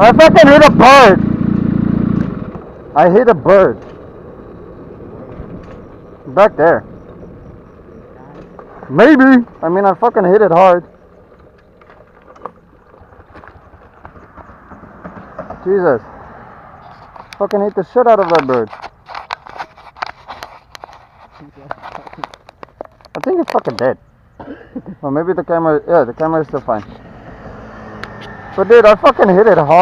I fucking hit a bird. I hit a bird. Back there. Maybe. I mean, I fucking hit it hard. Jesus. Fucking hit the shit out of that bird. I think it's fucking dead. Or maybe the camera, yeah, the camera is still fine. But dude, I fucking hit it hard.